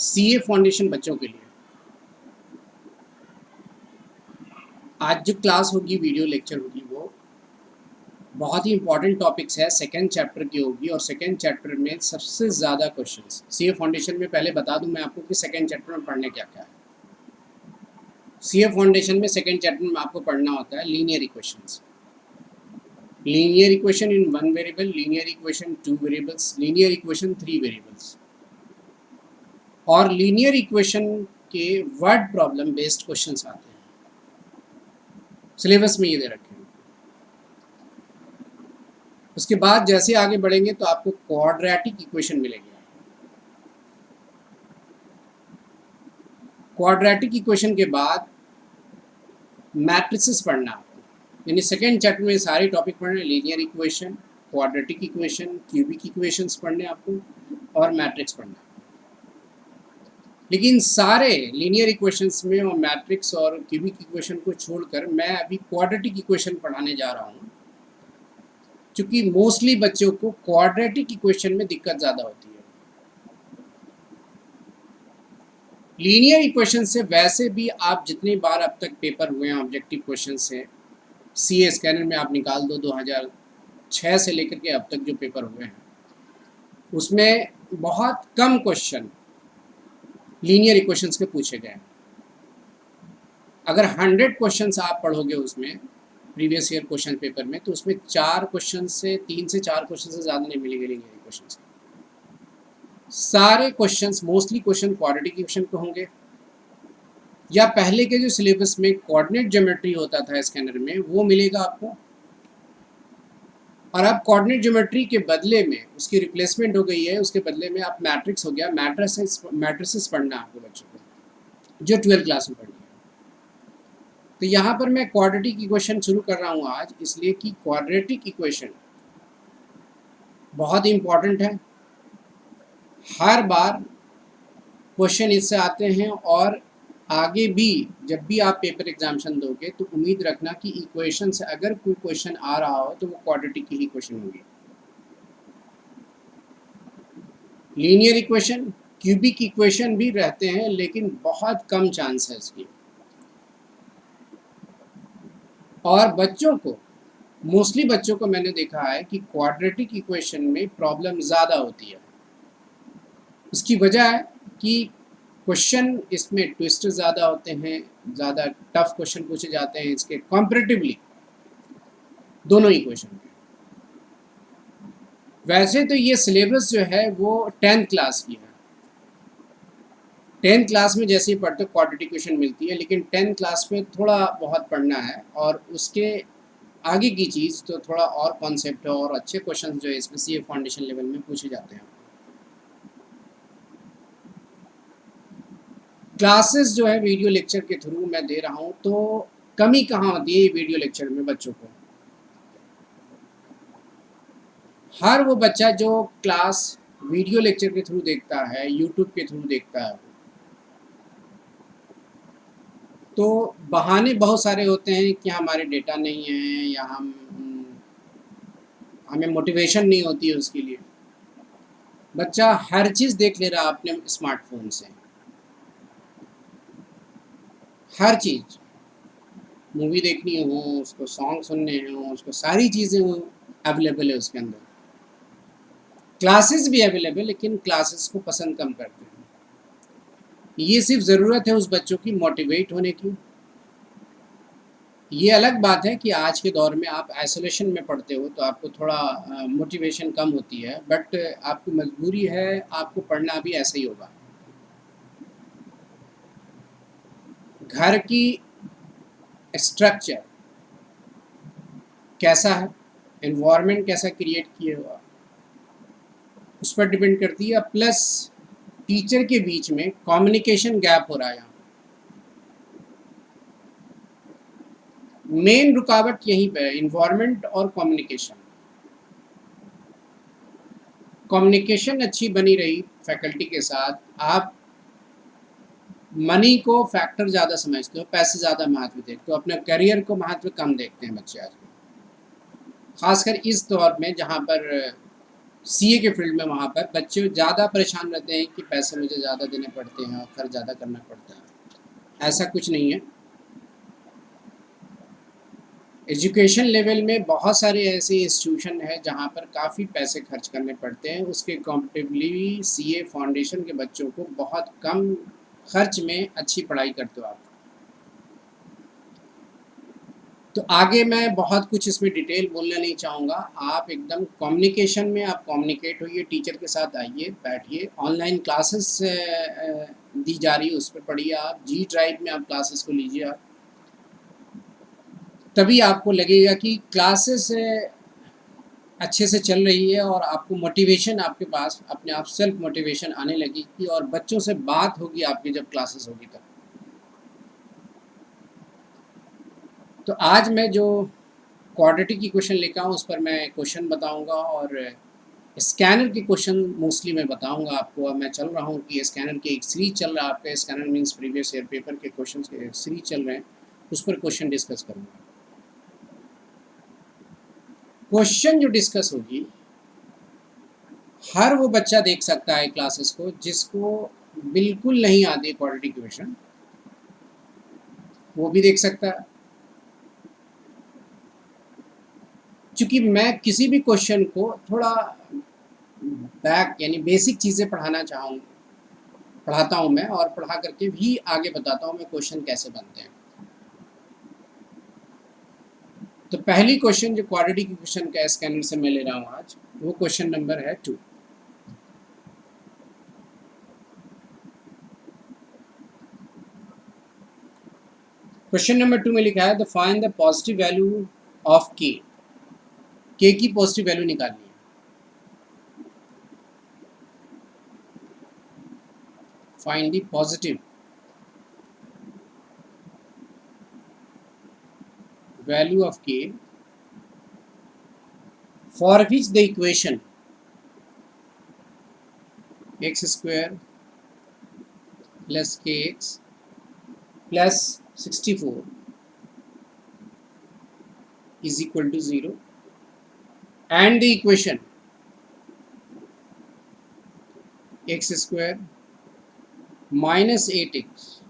CA foundation बच्चों के लिए आज जो क्लास होगी, वीडियो लेक्चर होगी, वो बहुत ही इंपॉर्टेंट टॉपिक्स है। सेकंड चैप्टर की होगी और सेकंड चैप्टर में सबसे ज़्यादा क्वेश्चंस सीए फाउंडेशन में। पहले बता दूं मैं आपको कि सेकंड चैप्टर में पढ़ने क्या क्या है। सीए फाउंडेशन में सेकंड चैप्टर में आपको पढ़ना होता है linear equations, linear equation in one variable, linear equation two variables, linear equation three variables और लीनियर इक्वेशन के वर्ड प्रॉब्लम बेस्ड क्वेश्चंस आते हैं। सिलेबस में ये दे रखे हैं। उसके बाद जैसे आगे बढ़ेंगे तो आपको क्वाड्रेटिक इक्वेशन मिलेगी। क्वाड्रेटिक इक्वेशन के बाद मैट्रिसेस पढ़ना आपको, यानी सेकेंड चैप्टर में सारे टॉपिक पढ़ने, linear equation, quadratic equation, cubic equations पढ़ने आपको और मैट्रिक्स पढ़ना। लेकिन सारे लीनियर इक्वेशंस में और मैट्रिक्स और क्यूबिक इक्वेशन को छोड़कर मैं अभी क्वाड्रेटिक इक्वेशन पढ़ाने जा रहा हूँ, क्योंकि मोस्टली बच्चों को क्वाड्रेटिक इक्वेशन में दिक्कत ज़्यादा होती है। लीनियर इक्वेशन से वैसे भी आप जितनी बार अब तक पेपर हुए हैं ऑब्जेक्टिव क्वेश्चन से, सीए स्कैनर में आप निकाल दो 2006 से लेकर के अब तक जो पेपर हुए हैं, उसमें बहुत कम क्वेश्चन लीनियर इक्वेशंस के पूछे गए हैं। अगर 100 क्वेश्चंस आप पढ़ोगे उसमें प्रीवियस ईयर क्वेश्चन पेपर में, तो उसमें 4 क्वेश्चन से 3 से 4 क्वेश्चन से ज़्यादा नहीं मिलेंगे लीनियर इक्वेशन से। सारे questions mostly question quadratic equation के होंगे, या पहले के जो सिलेबस में कोऑर्डिनेट ज्योमेट्री होता था स्कैनर में, वो मिलेगा आपको। और अब कोऑर्डिनेट ज्योमेट्री के बदले में उसकी रिप्लेसमेंट हो गई है, उसके बदले में आप मैट्रिक्स हो गया। मैट्रिसेस पढ़ना आपको बच्चों को, जो 12th क्लास में पढ़नी है। तो यहाँ पर मैं क्वाड्रेटिक इक्वेशन शुरू कर रहा हूँ आज, इसलिए कि क्वाड्रेटिक इक्वेशन बहुत इंपॉर्टेंट है। हर बार क्वेश्चन इससे आते हैं और आगे भी जब भी आप पेपर एग्जामिनेशन दोगे तो उम्मीद रखना कि इक्वेशन से अगर कोई क्वेश्चन आ रहा हो तो वो क्वाड्रेटिक की ही क्वेश्चन होगी। लीनियर इक्वेशन, क्यूबिक इक्वेशन भी रहते हैं, लेकिन बहुत कम चांस है इसकी। और बच्चों को, मोस्टली बच्चों को मैंने देखा है कि क्वाड्रेटिक इक्वेशन में प्रॉब्लम ज़्यादा होती है। उसकी वजह है कि क्वेश्चन इसमें ट्विस्ट ज़्यादा होते हैं, ज़्यादा टफ क्वेश्चन पूछे जाते हैं इसके कंपैरेटिवली दोनों इक्वेशन के। वैसे तो ये सिलेबस जो है वो 10th क्लास की है। 10th क्लास में जैसे ही पढ़ते क्वाड्रेटिक इक्वेशन मिलती है, लेकिन 10th क्लास में थोड़ा बहुत पढ़ना है और उसके आगे की चीज़ तो थोड़ा और कॉन्सेप्ट है और अच्छे क्वेश्चन जो है इसमें सीए फाउंडेशन लेवल में पूछे जाते हैं। क्लासेस जो है वीडियो लेक्चर के थ्रू मैं दे रहा हूँ, तो कमी कहाँ होती है वीडियो लेक्चर में बच्चों को। हर वो बच्चा जो क्लास वीडियो लेक्चर के थ्रू देखता है, यूट्यूब के थ्रू देखता है, तो बहाने बहुत सारे होते हैं कि हमारे डेटा नहीं है या हमें मोटिवेशन नहीं होती है उसके लिए। बच्चा हर चीज़ देख ले रहा है अपने स्मार्टफोन से, हर चीज़, मूवी देखनी हो, उसको सॉन्ग सुनने हो, उसको सारी चीज़ें वो अवेलेबल है उसके अंदर। क्लासेस भी अवेलेबल, लेकिन क्लासेस को पसंद कम करते हैं। ये सिर्फ ज़रूरत है उस बच्चों की मोटिवेट होने की। ये अलग बात है कि आज के दौर में आप आइसोलेशन में पढ़ते हो तो आपको थोड़ा मोटिवेशन कम होती है, बट आपकी मजबूरी है, आपको पढ़ना भी ऐसा ही होगा। घर की स्ट्रक्चर कैसा है, एनवायरनमेंट कैसा क्रिएट किया हुआ, उस पर डिपेंड करती है। प्लस टीचर के बीच में कम्युनिकेशन गैप हो रहा है। यहाँ मेन रुकावट यहीं पे है, इन्वायरमेंट और कम्युनिकेशन। कम्युनिकेशन अच्छी बनी रही फैकल्टी के साथ, आप मनी को फैक्टर ज़्यादा समझते हो, पैसे ज़्यादा महत्व देखते हो, अपने करियर को महत्व कम देखते हैं बच्चे आज, खासकर इस दौर में जहाँ पर सीए के फील्ड में वहाँ पर बच्चे ज़्यादा परेशान रहते हैं कि पैसे मुझे ज़्यादा देने पड़ते हैं और खर्च ज़्यादा करना पड़ता है। ऐसा कुछ नहीं है। एजुकेशन लेवल में बहुत सारे ऐसे इंस्टीट्यूशन है जहाँ पर काफ़ी पैसे खर्च करने पड़ते हैं, उसके कॉम्पिटिवली सीए फाउंडेशन के बच्चों को बहुत कम खर्च में अच्छी पढ़ाई करते हो आप। तो आगे मैं बहुत कुछ इसमें डिटेल बोलना नहीं चाहूँगा। आप एकदम कम्युनिकेशन में आप कम्युनिकेट होइए, टीचर के साथ आइए, बैठिए, ऑनलाइन क्लासेस दी जा रही है, उस पर पढ़िए आप, जी ड्राइव में आप क्लासेस को लीजिए आप। तभी आपको लगेगा कि क्लासेस अच्छे से चल रही है और आपको मोटिवेशन आपके पास अपने आप सेल्फ मोटिवेशन आने लगेगी और बच्चों से बात होगी आपकी जब क्लासेस होगी तब। तो आज मैं जो क्वाड्रेटिक की क्वेश्चन लेकर आऊँ उस पर मैं क्वेश्चन बताऊंगा और स्कैनर के क्वेश्चन मोस्टली मैं बताऊंगा आपको। अब मैं चल रहा हूँ कि स्कैनर की एक सीरीज चल रहा है आपका, scanner means previous year paper के क्वेश्चन के सीरीज चल रहे हैं, उस पर क्वेश्चन डिस्कस करूँगा। क्वेश्चन जो डिस्कस होगी हर वो बच्चा देख सकता है क्लासेस को जिसको बिल्कुल नहीं आती क्वाड्रेटिक क्वेश्चन, वो भी देख सकता है। चूँकि मैं किसी भी क्वेश्चन को थोड़ा बैक यानी बेसिक चीज़ें पढ़ाता हूँ मैं और पढ़ा करके भी आगे बताता हूँ मैं क्वेश्चन कैसे बनते हैं। तो पहली क्वेश्चन जो क्वाड्रेटिक क्वेश्चन का स्कैनर से मैं ले रहा हूँ आज, वो क्वेश्चन नंबर है 2। क्वेश्चन नंबर 2 में लिखा है the find the positive value of K की पॉजिटिव वैल्यू निकालनी है। Find the positive value of K for which the equation x square plus K X plus 64 is equal to 0 and the equation x square minus 8x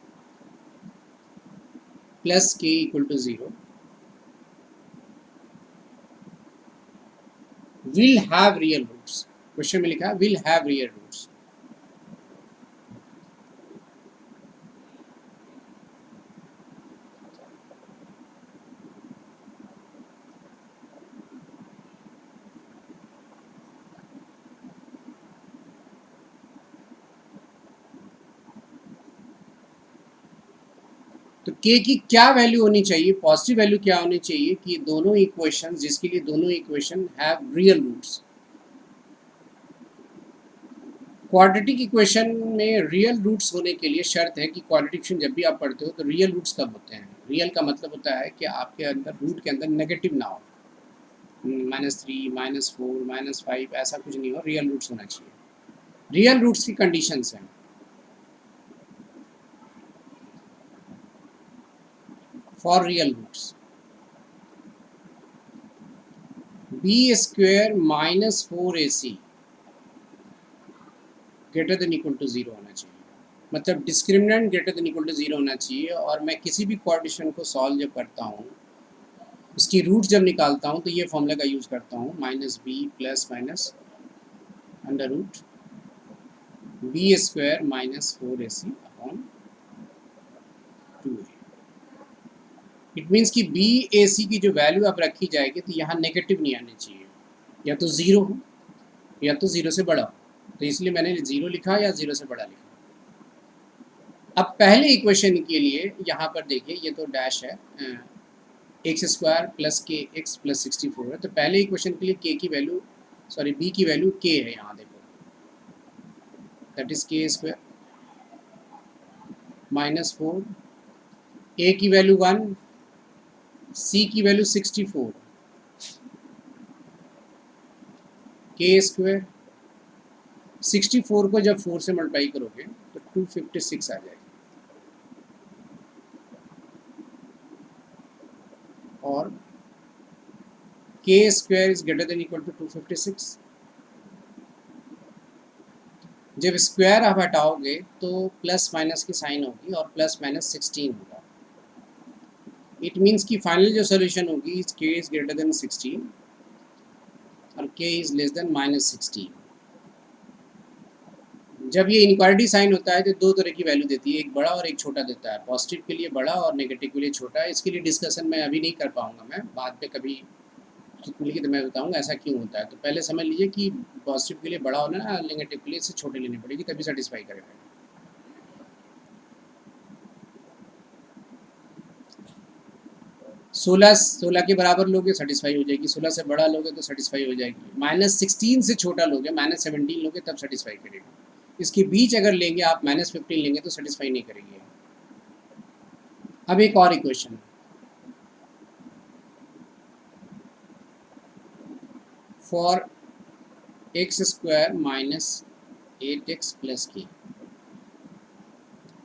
plus k equal to 0 will have real roots. Question में लिखा है will have real roots. तो k की क्या value होनी चाहिए, positive value क्या होनी चाहिए कि दोनों इक्वेशन जिसके लिए दोनों equation have real roots. Quadratic equation में रियल रूट्स होने के लिए शर्त है कि क्वाड्रेटिक इक्वेशन जब भी आप पढ़ते हो तो रियल रूट्स कब होते हैं। रियल का मतलब होता है कि आपके अंदर रूट के अंदर नेगेटिव ना हो, -3 -4 -5 ऐसा कुछ नहीं हो, रियल रूट्स होना चाहिए। रियल रूट्स की कंडीशंस हैं for real roots B square -4ac greater than equal to 0 होना चाहिए। मतलब discriminant greater than equal to 0 होना चाहिए। और मैं किसी भी क्वाड्रेशन को सॉल्व जब करता हूँ उसकी रूट जब निकालता हूँ तो ये फॉर्मूला का यूज़ करता हूँ -b plus minus under root B square -4ac upon 2a। It means कि बी ए सी की जो वैल्यू अब रखी जाएगी तो यहाँ नेगेटिव नहीं आनी चाहिए, या तो 0 हो या तो 0 से बड़ा हो, तो इसलिए मैंने 0 लिखा या 0 से बड़ा लिखा। अब पहले इक्वेशन के लिए यहाँ पर देखिए ये तो डैश है, X square plus K X plus 64 है, तो पहले इक्वेशन के लिए के की वैल्यू सॉरी बी की वैल्यू के है, यहाँ देखो दैट इज के स्क्वायर -4, ए की वैल्यू 1, सी की वैल्यू 64, के स्क्वायर 64 को जब 4 से मल्टीप्लाई करोगे तो 256 आ जाएगा। और K square is greater than equal to 256, जब स्क्वायर आप हटाओगे तो प्लस माइनस की साइन होगी और प्लस माइनस 16 होगा। इट मीन्स कि फाइनल जो सोल्यूशन होगी k इज ग्रेटर देन 16 और k इज लेस देन -16। जब ये इनक्वालिटी साइन होता है तो दो तरह की वैल्यू देती है, एक बड़ा और एक छोटा देता है। पॉजिटिव के लिए बड़ा और नेगेटिव के लिए छोटा। इसके लिए डिस्कशन मैं अभी नहीं कर पाऊंगा, मैं बाद में कभी मिलेगी तो मैं बताऊंगा ऐसा क्यों होता है। तो पहले समझ लीजिए कि पॉजिटिव के लिए बड़ा होना है, नेगेटिव के लिए इससे छोटे लेने पड़ेगी तभी सेटिस्फाई करेगा। 16 के बराबर लोगे सेटिस्फाई हो जाएगी, 16 से बड़ा लोगे तो सेटिस्फाई हो जाएगी। -16 से छोटा लोगे, -17 लोगे तब सेटिस्फाई करेगा। इसके बीच अगर लेंगे आप -15 लेंगे तो सेटिस्फाई नहीं करेगी। अब एक और equation, for x² -8x + k।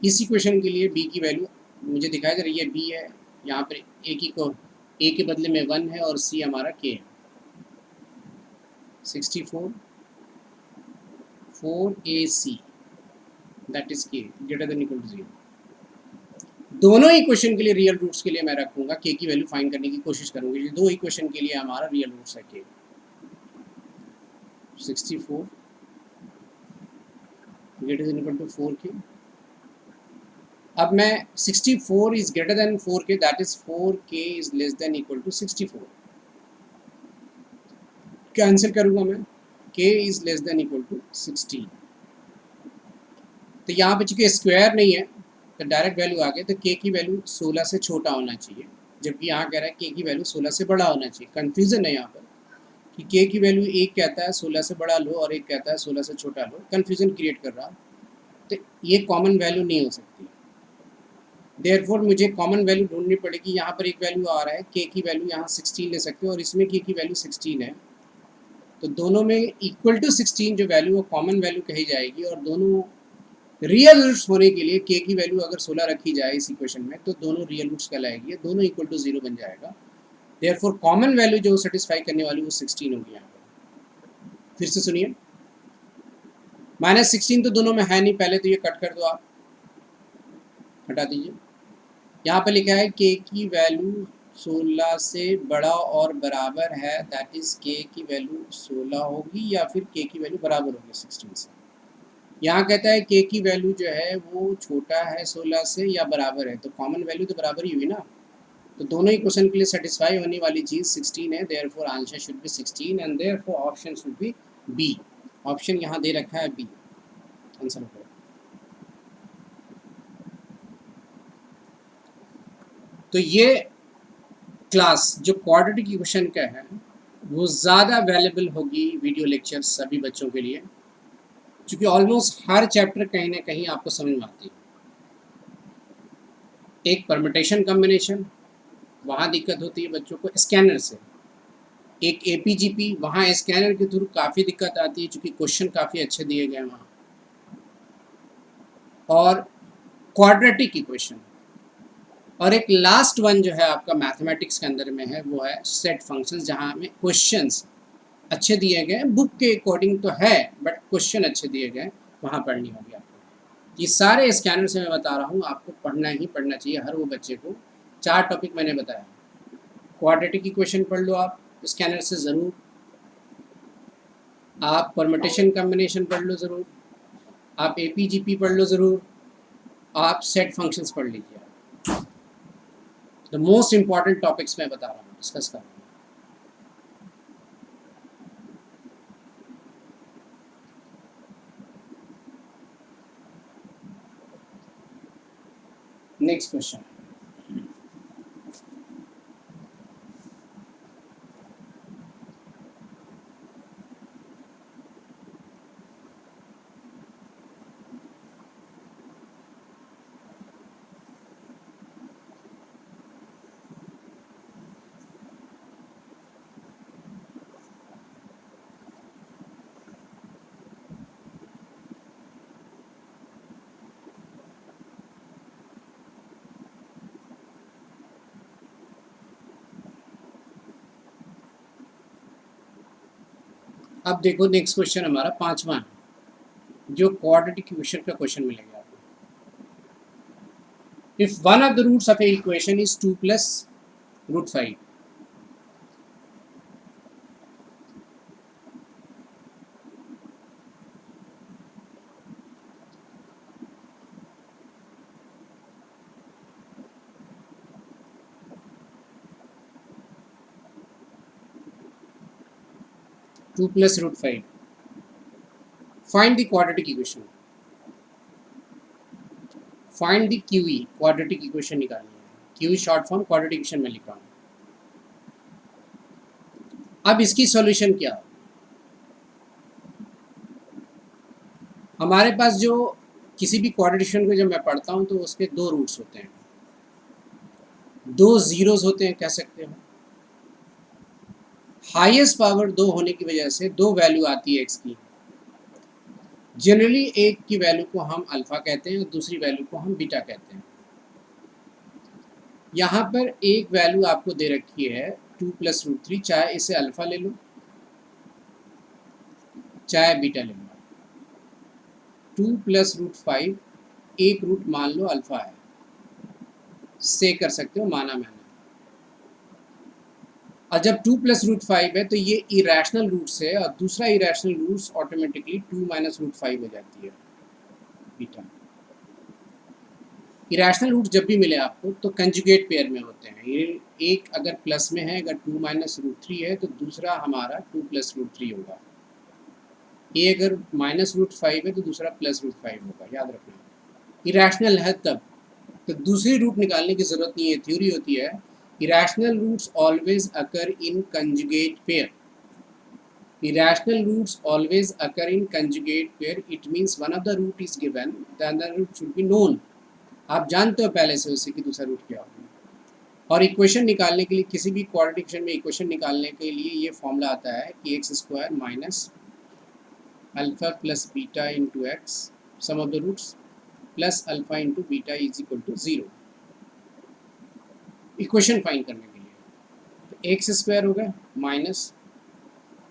इस इक्वेशन के लिए b की वैल्यू मुझे दिखाई दे रही है, b है यहाँ पर, a के बदले में 1 है और c हमारा k है। 64 4ac that is k greater than equal to 0। दोनों इक्वेशन के लिए रियल रूट्स के लिए मैं रखूंगा k की वैल्यू फाइंड करने की कोशिश करूंगी। ये दो इक्वेशन के लिए हमारा रियल रूट्स है k। 64 greater than equal to 4k। अब मैं 64 is greater than 4k that is 4k is less than equal to 64 cancel करूंगा मैं, k is less than equal to 16। तो यहाँ पे चूंकि स्क्वायर नहीं है तो डायरेक्ट वैल्यू आ गई, तो k की वैल्यू 16 से छोटा होना चाहिए, जबकि यहाँ कह रहा है k की वैल्यू 16 से बड़ा होना चाहिए। कंफ्यूजन है यहाँ पर कि k की वैल्यू एक कहता है 16 से बड़ा लो और एक कहता है 16 से छोटा लो, कंफ्यूजन क्रिएट कर रहा। तो ये कॉमन वैल्यू नहीं हो सकती। देयरफॉर मुझे कॉमन वैल्यू ढूंढनी पड़ेगी। यहाँ पर एक वैल्यू आ रहा है, k की वैल्यू यहाँ 16 ले सकते हो और इसमें k की वैल्यू 16 है, तो दोनों में इक्वल टू 16 जो वैल्यू वो कॉमन वैल्यू कही जाएगी। और दोनों रियल रूट्स होने के लिए k की वैल्यू अगर 16 रखी जाए इस इक्वेशन में तो दोनों रियल रूट्स कहलाएगी, दोनों इक्वल टू 0 बन जाएगा। देयरफॉर कॉमन वैल्यू जो सेटिस्फाई करने वाली वो 16 होगी। यहाँ पर फिर से सुनिए, -16 तो दोनों में है नहीं, पहले तो ये कट कर दो, आप हटा दीजिए। यहाँ पे लिखा है k की वैल्यू 16 से बड़ा और बराबर है, दैट इज k की वैल्यू 16 होगी या फिर k की वैल्यू बराबर होगी 16 से। यहाँ कहता है k की वैल्यू जो है वो छोटा है 16 से या बराबर है, तो कॉमन वैल्यू तो बराबर ही हुई ना। तो दोनों ही क्वेश्चन के लिए सेटिस्फाई होने वाली चीज़ 16 है, therefore answer should be 16 and therefore option should be B. Option यहाँ दे रखा है बी, आंसर हो। तो ये क्लास जो क्वाड्रेटिक इक्वेशन का है वो ज़्यादा अवेलेबल होगी वीडियो लेक्चर सभी बच्चों के लिए, क्योंकि ऑलमोस्ट हर चैप्टर कहीं ना कहीं आपको समझ में आती है। एक परमिटेशन कॉम्बिनेशन, वहाँ दिक्कत होती है बच्चों को स्कैनर से। एक APGP, वहाँ स्कैनर के थ्रू काफ़ी दिक्कत आती है क्योंकि क्वेश्चन काफ़ी अच्छे दिए गए हैं वहाँ। और क्वाड्रेटिक इक्वेशन, और एक लास्ट वन जो है आपका मैथमेटिक्स के अंदर में है वो है सेट फंक्शंस, जहाँ में क्वेश्चंस अच्छे दिए गए, बुक के अकॉर्डिंग तो है बट क्वेश्चन अच्छे दिए गए, वहाँ पढ़नी होगी आपको। ये सारे स्कैनर से मैं बता रहा हूँ, आपको पढ़ना ही पढ़ना चाहिए हर वो बच्चे को। 4 टॉपिक मैंने बताया, क्वाड्रेटिक इक्वेशन पढ़ लो आप स्कैनर से ज़रूर, आप परम्यूटेशन कॉम्बिनेशन पढ़ लो ज़रूर, आप APGP पढ़ लो ज़रूर, आप सेट फंक्शंस पढ़ लीजिए। द मोस्ट इंपॉर्टेंट टॉपिक्स मैं बता रहा हूँ, डिस्कस कर रहा हूँ। नेक्स्ट क्वेश्चन, अब देखो नेक्स्ट क्वेश्चन हमारा 5वां है। जो क्वाड्रेटिक इक्वेशन का क्वेश्चन मिलेगा आपको। If one of the roots of a equation is 2 plus root 5, two plus root 5, find the quadratic equation, find the QE, quadratic equation निकालनी है। QE short form quadratic equation में लिख रहा हूँ। अब इसकी सॉल्यूशन क्या हो? हमारे पास जो किसी भी क्वाड्रेटिक इक्वेशन को जब मैं पढ़ता हूँ तो उसके दो रूट्स होते हैं, दो जीरोस होते हैं कह सकते हो। हाईएस्ट पावर दो होने की वजह से दो वैल्यू आती है एक्स की। जनरली एक की वैल्यू को हम अल्फा कहते हैं और दूसरी वैल्यू को हम बीटा कहते हैं। यहाँ पर एक वैल्यू आपको दे रखी है 2 प्लस रूट 3, चाहे इसे अल्फा ले लो चाहे बीटा ले लो। 2 प्लस रूट 5 एक रूट मान लो अल्फा है, से कर सकते हो, माना मैंने। और जब 2 प्लस रूट 5 है तो ये इरेशनल रूट्स है और दूसरा irrational roots automatically 2 minus root 5 हो जाती है बीटा। इरेशनल रूट जब भी मिले आपको तो कंजुगेट पेयर में होते हैं। ये एक अगर प्लस में है, अगर 2 माइनस रूट 3 है तो दूसरा हमारा 2 प्लस रूट 3 होगा। ये अगर माइनस रूट 5 है तो दूसरा प्लस रूट 5 होगा, याद रखना। इरेशनल है तब तो दूसरी रूट निकालने की जरूरत नहीं है, थ्योरी होती है irrational roots always occur in conjugate pair. Irrational roots always occur in conjugate pair. It means one of the root is given, the other root should be known. आप जानते हो पहले से उसे कि दूसरा रूट क्या होगा। और इक्वेशन निकालने के लिए, किसी भी क्वाड्रेटिक इक्वेशन में इक्वेशन निकालने के लिए ये फॉर्मूला आता है कि X square minus alpha plus beta into X sum of the roots plus alpha into beta is equal to 0। Equation find करने के लिए तो एक्स स्क्वायर हो गया माइनस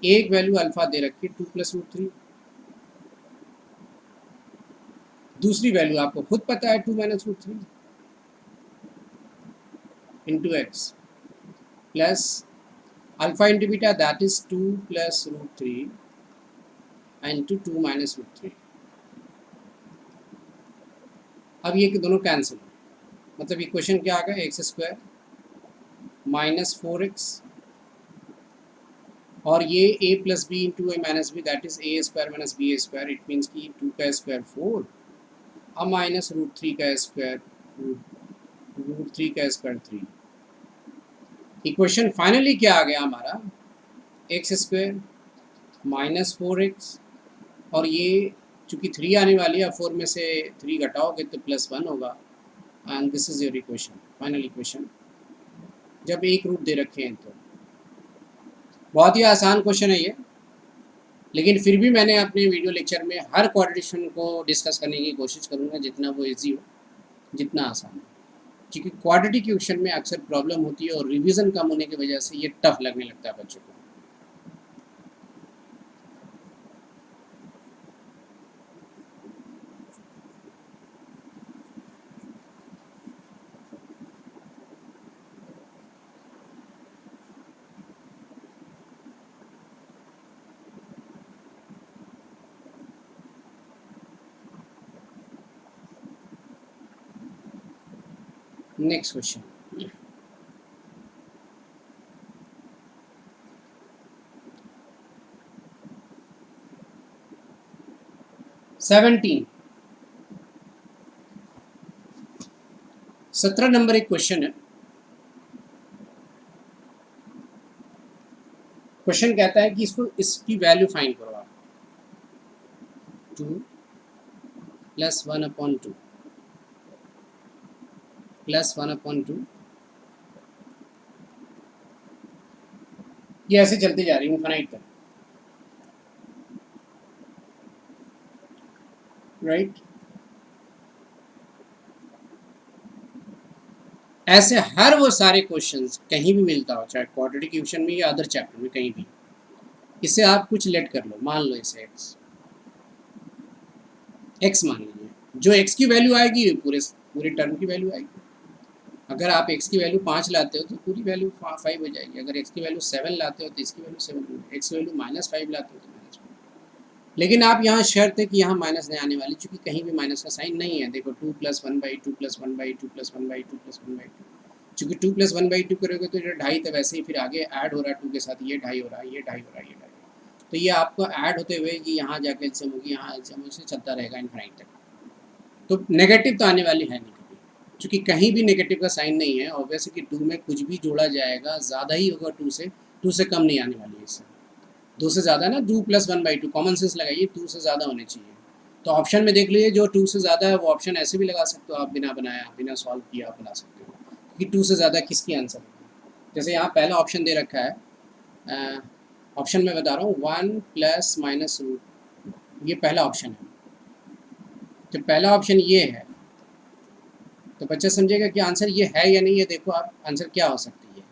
एक वैल्यू अल्फा दे रखी है 2 प्लस रूट 3, दूसरी वैल्यू आपको खुद पता है 2 minus root 3 into x plus alpha into beta that is 2 plus root 3 into 2 minus root 3। अब ये दोनों कैंसिल, मतलब इक्वेशन क्या आ गया, एक्स स्क्वायर माइनस 4x और ये a plus B into A minus B that is A square minus B square. It means कि 2 का स्क्वायर 4 अब माइनस रूट 3 का स्क्वायर रूट 3 का स्क्वायर 3। इक्वेशन फाइनली क्या आ गया हमारा, एक्स स्क्वायर माइनस 4x और ये चूँकि 3 आने वाली है, 4 में से 3 घटाओगे तो प्लस 1 होगा and this is your equation, final equation जब एक रूट दे रखे हैं। तो बहुत ही आसान क्वेश्चन है ये, लेकिन फिर भी मैंने अपने वीडियो लेक्चर में हर क्वाड्रेटिक को डिस्कस करने की कोशिश करूँगा जितना वो इजी हो, जितना आसान हो, क्योंकि क्वाड्रेटिक इक्वेशन में अक्सर प्रॉब्लम होती है और रिवीजन कम होने की वजह से ये टफ लगने लगता है बच्चों को। नेक्स्ट क्वेश्चन, सेवनटीन 17 नंबर एक क्वेश्चन है। क्वेश्चन कहता है कि इसकी वैल्यू फाइंड करो आप। 2 प्लस 1/2 प्लस 1/2, ये ऐसे चलते जा रही है इनफाइनाइट तक, राइट। ऐसे हर वो सारे क्वेश्चंस कहीं भी मिलता हो, चाहे क्वाड्रेटिक इक्वेशन में या अदर चैप्टर में, कहीं भी इसे आप कुछ लेट कर लो, मान लो इसे एक्स, x मान लीजिए, जो x की वैल्यू आएगी पूरे पूरे टर्म की वैल्यू आएगी। अगर आप x की वैल्यू 5 लाते हो तो पूरी वैल्यू 5 हो जाएगी, अगर x की वैल्यू 7 लाते हो तो इसकी वैल्यू 7 होगी, x की वैल्यू -5 लाते हो तो -5। लेकिन आप यहाँ शर्त है कि यहाँ माइनस नहीं आने वाली, क्योंकि कहीं भी माइनस का साइन नहीं है। देखो 2 + 1/2 + 1/2 + 1/2 + 1/2, चूँकि 2 + 1/2 करोगे तो ये 2.5 तो वैसे ही फिर आगे ऐड हो रहा है 2 के साथ, ये 2.5 हो रहा है, ये 2.5 हो रहा है, ये 2.5। तो ये आपको ऐड होते हुए कि यहाँ जाके एलसीएम होगी, यहाँ एलसीएम से चलता रहेगा इनफाइनाइट तक। तो नेगेटिव तो आने वाली है नहीं कभी, क्योंकि कहीं भी नेगेटिव का साइन नहीं है। ऑब्वियस है कि 2 में कुछ भी जोड़ा जाएगा ज़्यादा ही होगा 2 से कम नहीं आने वाली है इससे। 2 से ज़्यादा ना, 2 + 1/2 कॉमन सेंस लगाइए, 2 से ज़्यादा होने चाहिए। तो ऑप्शन में देख लीजिए जो 2 से ज़्यादा है वो ऑप्शन ऐसे भी लगा सकते हो आप, बिना बनाया बिना सॉल्व किया आप बना सकते हो कि 2 से ज़्यादा किसकी आंसर है। जैसे यहाँ पहला ऑप्शन दे रखा है, ऑप्शन में बता रहा हूँ 1 + -√, ये पहला ऑप्शन है। तो पहला ऑप्शन ये है, तो बच्चा समझेगा कि आंसर ये है या नहीं है। देखो आप आंसर क्या हो सकती है।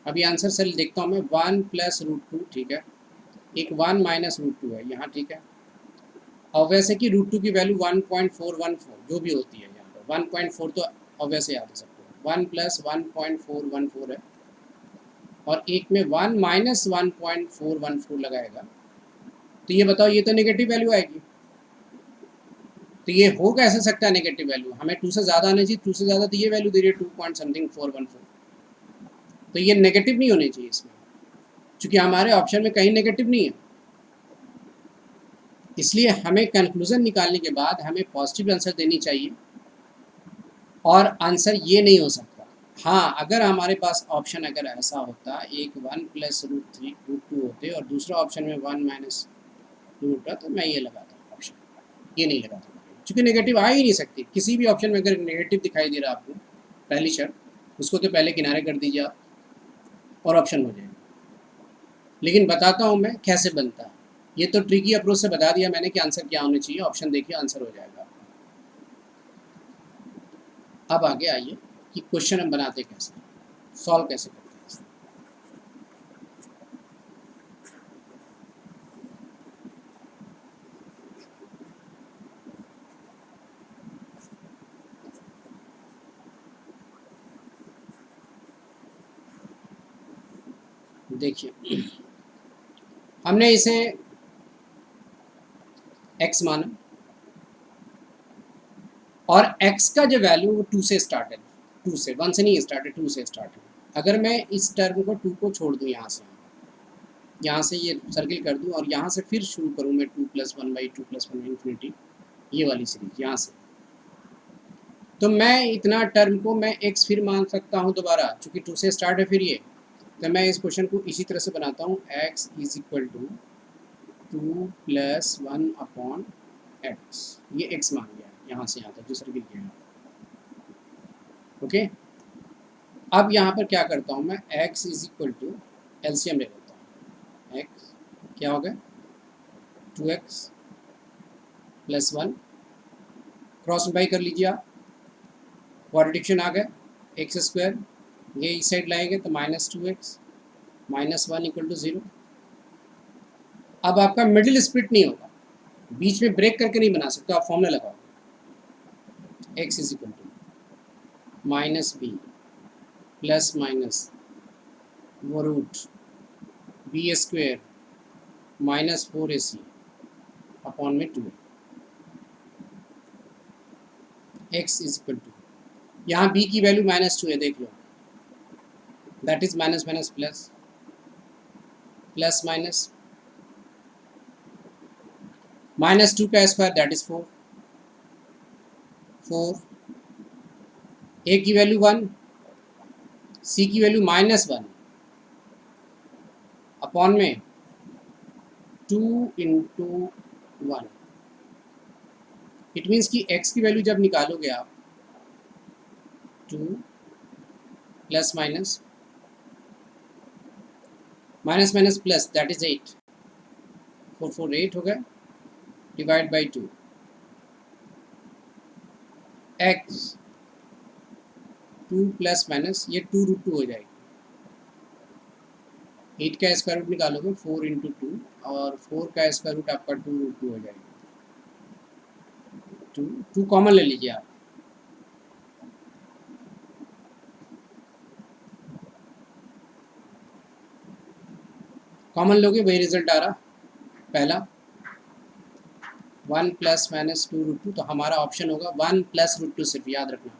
अभी आंसर सर देखता हूँ मैं, 1 + √2, ठीक है, एक 1 - √2 है यहाँ, ठीक है। और वैसे कि √2 की वैल्यू 1.414 जो भी होती है यहाँ पर 1.4 तो ऑब्वियस याद है सबको, 1 + 1.414 है, और एक में 1 - 1.414 लगाएगा, तो ये बताओ ये तो नेगेटिव वैल्यू आएगी। तो ये हो कैसे सकता है नेगेटिव वैल्यू, हमें 2 से ज़्यादा आना चाहिए, 2 से ज़्यादा तो ये वैल्यू दे रही है 2 पॉइंट समथिंग 414, तो ये नेगेटिव नहीं होनी चाहिए इसमें, क्योंकि हमारे ऑप्शन में कहीं नेगेटिव नहीं है। इसलिए हमें कंक्लूजन निकालने के बाद हमें पॉजिटिव आंसर देनी चाहिए, और आंसर ये नहीं हो सकता। हाँ, अगर हमारे पास ऑप्शन अगर ऐसा होता, एक 1 + √2 होते और दूसरा ऑप्शन में 1 - √2 होता, तो मैं ये लगाता ऑप्शन, ये नहीं लगाता, क्योंकि नेगेटिव आ ही नहीं सकती किसी भी ऑप्शन में। अगर नेगेटिव दिखाई दे रहा है आपको, पहली शर्त उसको तो पहले किनारे कर दीजिए आप, और ऑप्शन हो जाएगा। लेकिन बताता हूँ मैं कैसे बनता है। ये तो ट्रिकी अप्रोच से बता दिया मैंने कि आंसर क्या होने चाहिए, ऑप्शन देखिए आंसर हो जाएगा। अब आगे आइए कि क्वेश्चन हम बनाते कैसे, सॉल्व कैसे करते हैं। देखिए हमने इसे x माना, और x का जो वैल्यू वो 2 से स्टार्ट है, 2 से, 1 से नहीं स्टार्ट है, 2 से स्टार्ट है। अगर मैं इस टर्म को 2 को छोड़ दूँ यहाँ से ये सर्किल कर दूँ, और यहाँ से फिर शुरू करूँ मैं 2 + 1/2 + 1 इन्फिनिटी, ये वाली सीरीज यहाँ से, तो मैं इतना टर्म को मैं x फिर मान सकता हूँ दोबारा, चूँकि 2 से स्टार्ट है फिर ये। तो मैं इस क्वेश्चन को इसी तरह से बनाता हूँ, x = 2 + 1/x, ये x मान लिया यहाँ से यहाँ तक जो सर्किल किया है, ओके। अब यहाँ पर क्या करता हूँ मैं, x = एलसीएम ले लेता हूँ, x क्या हो गया 2x + 1, क्रॉस मल्टीप्लाई कर लीजिए आप, क्वाड्रेटिक्शन आ गया, x², ये इस साइड लाएंगे तो -2x -1 = 0। अब आपका मिडिल स्प्लिट नहीं होगा, बीच में ब्रेक करके नहीं बना सकते, आप फॉर्मूला लगाओ, x = -b प्लस माइनस वो रूट b² -4ac अपॉन में 2 x = यहाँ b की वैल्यू -2 है, देख लो, that is minus minus plus, plus minus -2 का स्क्वायर दैट इज 4, 4 a की वैल्यू 1, c की वैल्यू -1 अपॉन में 2 × 1। इट मीन्स कि x की वैल्यू जब निकालोगे आप 2 plus minus minus minus plus that is 8, 4 4 8 हो गया, divide by 2, x 2 plus minus ये 2√2 हो जाएगी, 8 का स्क्वायर रूट निकालोगे 4 × 2, और 4 का स्क्वायर रूट आपका 2√2 हो जाएगा। टू कॉमन ले लीजिए आप, कॉमन लोगे वही रिजल्ट आ रहा पहला, 1 प्लस माइनस 2√2, तो हमारा ऑप्शन होगा 1 प्लस √2, सिर्फ याद रखना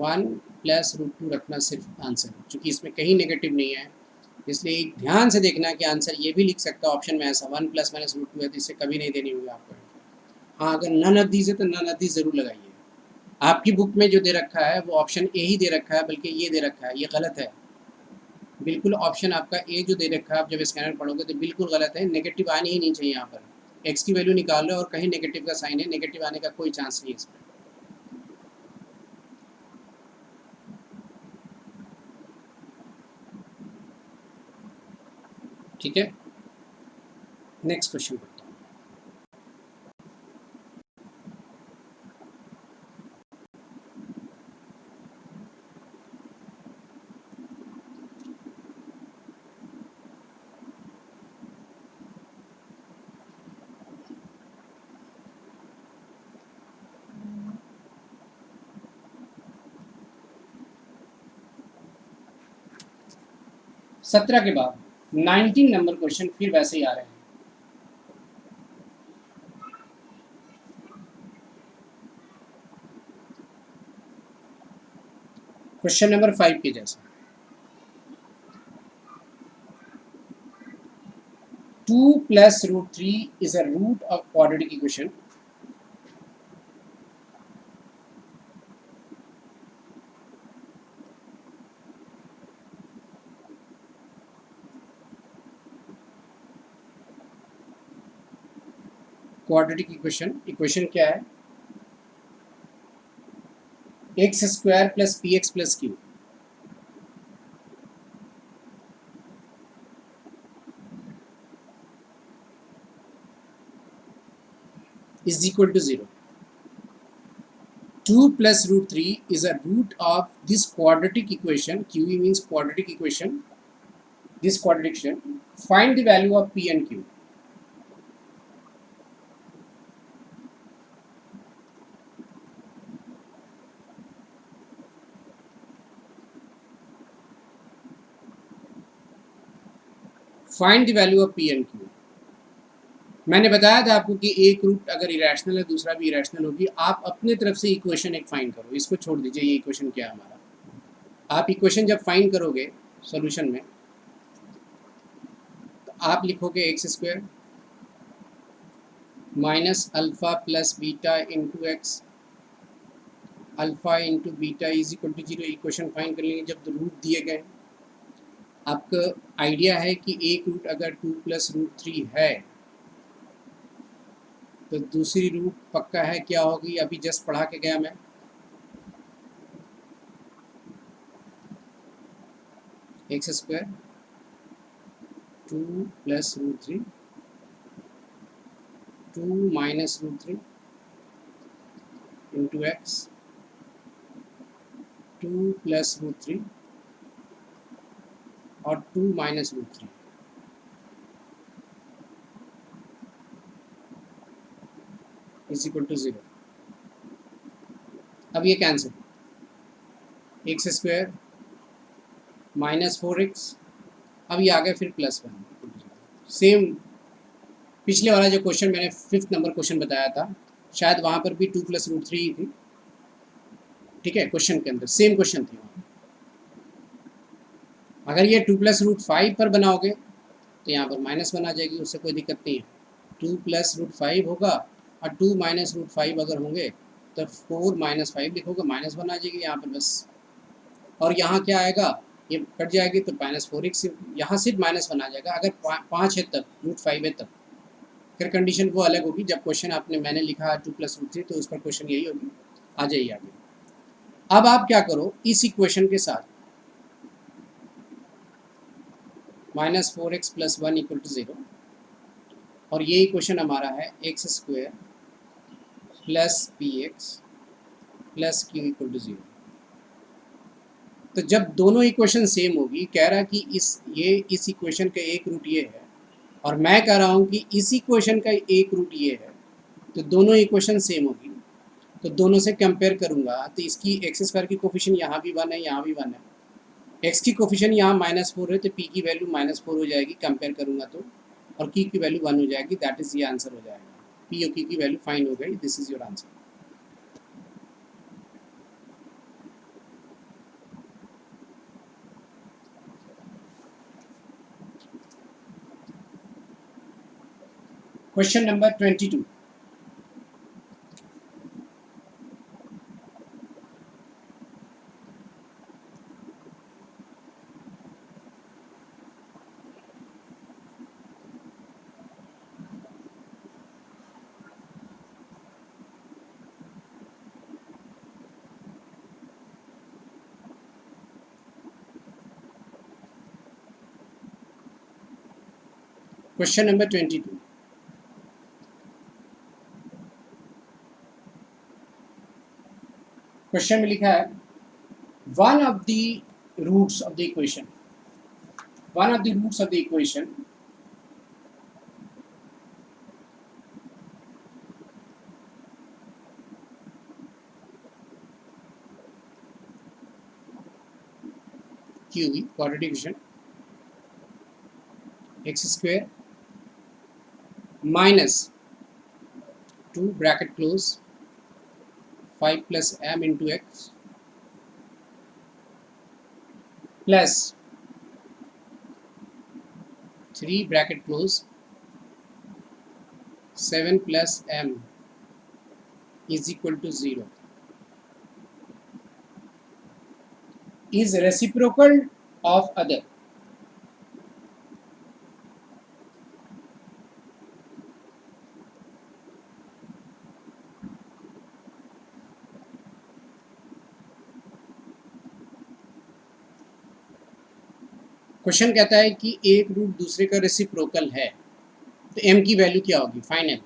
1 प्लस √2 रखना सिर्फ आंसर, क्योंकि इसमें कहीं नेगेटिव नहीं है, इसलिए एक ध्यान से देखना कि आंसर ये भी लिख सकता है ऑप्शन में ऐसा 1 प्लस माइनस √2 है, तो इससे कभी नहीं देनी होगी आपको। हाँ, अगर नन ऑफ दीज है तो नन ऑफ दीज ज़रूर लगाइए। आपकी बुक में जो दे रखा है वो ऑप्शन ए ही दे रखा है, बल्कि ये दे रखा है, ये गलत है बिल्कुल। ऑप्शन आपका ए जो दे रखा है, आप जब स्कैनर पढ़ोगे तो बिल्कुल गलत है, नेगेटिव आनी ही नहीं चाहिए। यहाँ पर एक्स की वैल्यू निकाल रहे हो और कहीं नेगेटिव का साइन है, नेगेटिव आने का कोई चांस नहीं है इसमें। ठीक है, नेक्स्ट क्वेश्चन करता हूँ। सत्रह के बाद 19 नंबर क्वेश्चन फिर वैसे ही आ रहे हैं। क्वेश्चन नंबर 5 के जैसा, 2 plus √3 is a root of quadratic equation quadratic equation क्या है, X square plus P X plus Q is equal to 0. 2 plus √3 is a root of this quadratic equation, QE means quadratic equation, this quadratic equation. Find the value of P and Q. Find the value of P and Q. मैंने बताया था आपको कि एक root अगर irrational है दूसरा भी इरेशनल होगी, आप अपने तरफ से इक्वेशन एक फाइंड करो, इसको छोड़ दीजिए, ये इक्वेशन क्या है हमारा। आप इक्वेशन जब फाइंड करोगे सॉल्यूशन में, तो आप लिखोगे X square minus alpha plus beta into X, alpha into beta is equal to 0। Equation find कर लेंगे जब रूट दिए गए। आपका आइडिया है कि एक रूट अगर 2 प्लस √3 है तो दूसरी रूट पक्का है क्या होगी, अभी जस्ट पढ़ा के गया मैं। X square 2 plus √3 2 minus √3 into x 2 plus √3 और 2 माइनस √3 इज इक्वल टू 0। अब ये cancel, x square minus 4x, अब ये आ गया फिर +1। सेम पिछले वाला जो क्वेश्चन मैंने 5th नंबर क्वेश्चन बताया था, शायद वहाँ पर भी 2 प्लस √3 ही थी। ठीक है, क्वेश्चन के अंदर सेम क्वेश्चन थी वहाँ। अगर ये 2 प्लस √5 पर बनाओगे तो यहाँ पर -1 आ जाएगी, उससे कोई दिक्कत नहीं है। 2 प्लस √5 होगा और 2 माइनस √5 अगर होंगे तो 4 माइनस 5 लिखोगे, -1 आ जाएगी यहाँ पर बस। और यहाँ क्या आएगा, ये कट जाएगी तो -4x, यहाँ सिर्फ -1 आ जाएगा। अगर 5 है तब, √5 है तब, फिर कंडीशन वो अलग होगी। जब क्वेश्चन मैंने लिखा 2 प्लस √3 तो उस पर क्वेश्चन यही होगी, आ जाइए आगे। अब आप क्या करो, इस इक्वेशन के साथ -4x + 1 = 0, और ये इक्वेशन हमारा है X square plus px plus q = 0। तो जब दोनों इक्वेशन सेम होगी, कह रहा कि इस इक्वेशन का एक रूट ये है और मैं कह रहा हूँ कि इस इक्वेशन का एक रूट ये है, तो दोनों इक्वेशन सेम होगी, तो दोनों से कंपेयर करूँगा तो इसकी एक्स स्क्वायर की कोफिशिएंट यहाँ भी 1 है, यहाँ भी 1 है, एक्स की कोफिशिएंट यहाँ -4 है, तो पी की वैल्यू -4 हो जाएगी कंपेयर करूँगा तो, और की वैल्यू 1 हो जाएगी, दैट इज़ ये आंसर हो जाएगा। पी और की वैल्यू फाइंड हो गई, this is your answer. Question number 22। Question number 22। Question में लिखा है one of the roots of the equation, one of the roots of the equation की होगी quadratic equation x square minus 2 bracket close 5 plus m into x plus 3 bracket close 7 plus m is equal to 0 is reciprocal of other। Question कहता है कि एक root दूसरे का reciprocal है, तो m की वैल्यू क्या होगी फाइनल,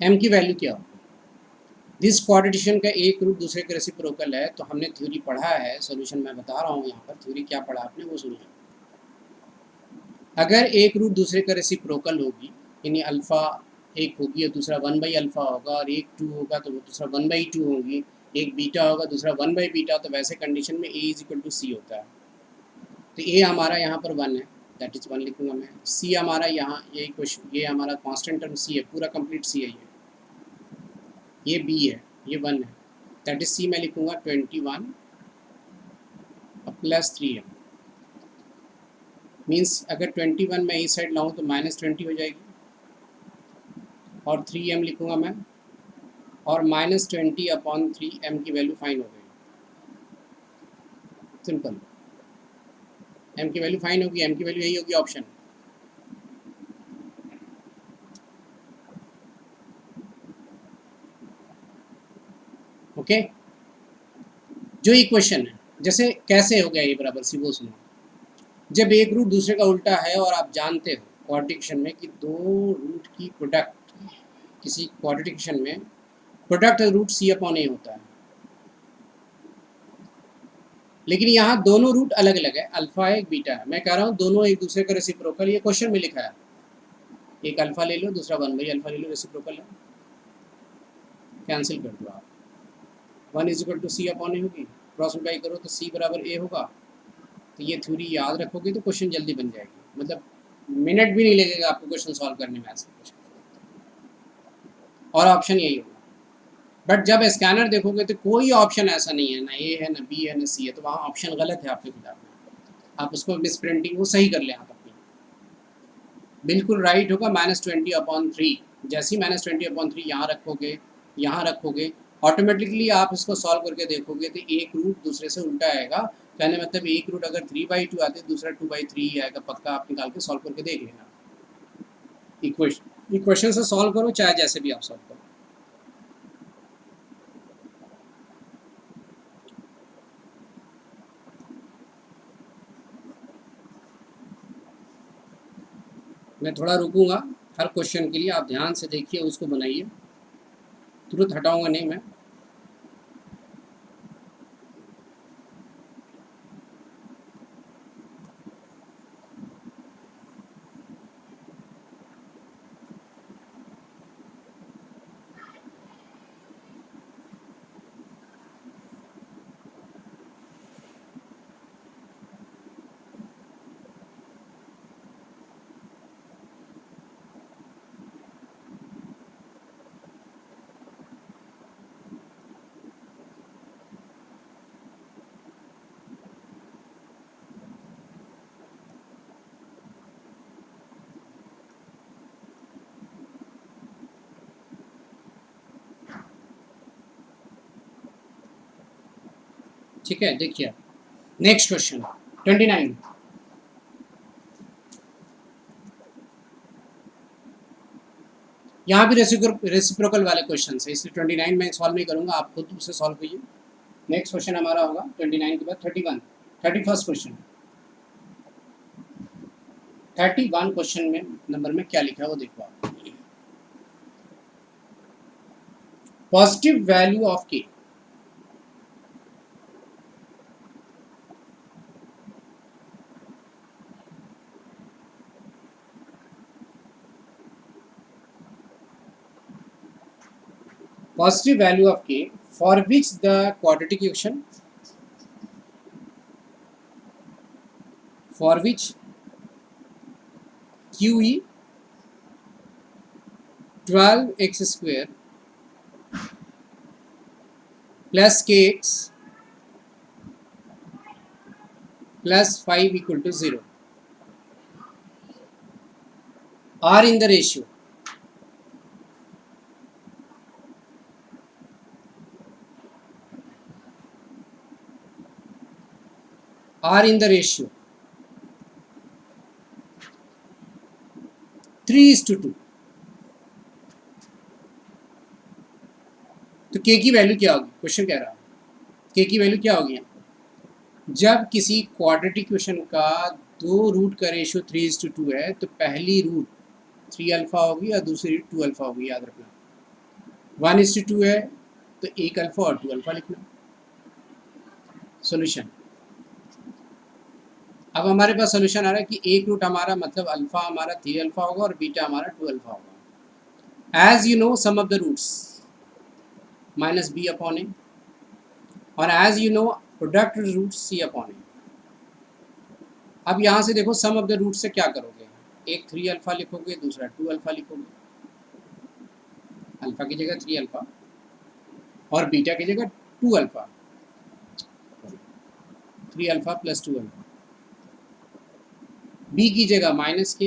m की वैल्यू क्या होगी। दिस क्वाड्रेटिशन का एक रूट दूसरे का रेसिप्रोकल है, तो हमने थ्योरी पढ़ा है, सॉल्यूशन मैं बता रहा हूँ यहाँ पर, थ्योरी क्या पढ़ा आपने वो सुनिए। अगर एक रूट दूसरे का रेसिप्रोकल होगी, यानी अल्फ़ा एक होगी और दूसरा 1/अल्फ़ा होगा, और एक 2 होगा तो वो दूसरा 1/2 होगी, एक बीटा होगा दूसरा 1/बीटा, तो वैसे कंडीशन में a इज इक्वल टू सी होता है। तो a हमारा यहाँ पर 1 है, दैट इज़ 1 लिखूँगा मैं। c हमारा यहाँ ये क्वेश्चन, ये हमारा कांस्टेंट टर्म c है, पूरा कंप्लीट c है, ये b है, ये 1 है, दैट इज़ c मैं लिखूँगा 21 प्लस 3m। मीन्स अगर 21 मैं इस साइड लाऊँ तो -20 हो जाएगी, और 3m लिखूँगा मैं, और -20/3m की वैल्यू फाइन हो गई, सिंपल। m की वैल्यू फाइन होगी, m की वैल्यू यही होगी ऑप्शन। ओके, जो इक्वेशन है, जैसे कैसे हो गया ये बराबर सी, वो सुनो। जब एक रूट दूसरे का उल्टा है और आप जानते हो क्वाड्रेटिक में कि दो रूट की प्रोडक्ट, किसी क्वाड्रेटिक में प्रोडक्ट रूट c/a होता है, लेकिन यहाँ दोनों रूट अलग अलग है, अल्फा है एक बीटा है। मैं कह रहा हूँ दोनों एक दूसरे का रेसिप्रोकल, ये क्वेश्चन में लिखा है, एक अल्फा ले लो दूसरा 1/अल्फा ले लो, रेसिप्रोकल है, कैंसिल कर दो आप, 1 इज इक्वल टू c/a होगी, क्रॉस मल्टीप्लाई करो तो c बराबर a होगा। तो ये थ्योरी याद रखोगे तो क्वेश्चन जल्दी बन जाएगी, मतलब मिनट भी नहीं लगेगा आपको क्वेश्चन सॉल्व करने में ऐसे क्वेश्चन, और ऑप्शन यही होगा। बट जब स्कैनर देखोगे तो कोई ऑप्शन ऐसा नहीं है, ना ए है ना बी है ना सी है, तो वहाँ ऑप्शन गलत है आपके किताब में, आप उसको मिस प्रिंटिंग वो सही कर लें आप अपनी, बिल्कुल राइट होगा -20/3। जैसे ही -20/3 यहाँ रखोगे ऑटोमेटिकली आप इसको सॉल्व करके देखोगे तो एक रूट दूसरे से उल्टा आएगा, कहने मतलब एक रूट अगर 3/2 आते दूसरा 2/3 ही आएगा, पक्का आप निकाल के सॉल्व करके देख लेना। इक्वेशन से सॉल्व करो चाहे जैसे भी आप सॉल्व करो। मैं थोड़ा रुकूंगा हर क्वेश्चन के लिए, आप ध्यान से देखिए उसको बनाइए, तुरंत हटाऊंगा नहीं मैं। ठीक है, देखिए नेक्स्ट क्वेश्चन 29। यहाँ भी रेसिप्रोकल वाले क्वेश्चन है, इसलिए 29 मैं सॉल्व नहीं करूंगा, आप खुद उसे सॉल्व कीजिए। नेक्स्ट क्वेश्चन हमारा होगा 29 के बाद 31, 31 क्वेश्चन। 31 क्वेश्चन में नंबर में क्या लिखा है वो देखो आप। पॉजिटिव वैल्यू ऑफ के, positive value of k for which the quadratic equation, for which QE 12x square plus kx plus 5 equal to 0 are in the ratio are in the ratio 3:2। तो k की value क्या होगी, question कह रहा है k की value क्या होगी। जब किसी क्वाड्रेटिक इक्वेशन का दो रूट का रेशियो 3:2 है तो पहली रूट 3 अल्फा होगी और दूसरी 2 अल्फा होगी, याद रखना। 1:2 है तो 1 अल्फा और 2 अल्फा लिखना। सॉल्यूशन, अब हमारे पास सॉल्यूशन आ रहा है कि एक रूट हमारा मतलब अल्फा हमारा 3 अल्फा होगा और बीटा हमारा 2 अल्फा होगा। As you know sum of the roots minus B upon A, और as you know product root C upon A. अब यहाँ से देखो सम ऑफ द रूट से क्या करोगे, एक 3 अल्फा लिखोगे, दूसरा 2 अल्फा लिखोगे। अल्फा की जगह 3 अल्फा और बीटा की जगह 2 alpha, 3 alpha plus 2 alpha. B की जगह माइनस के,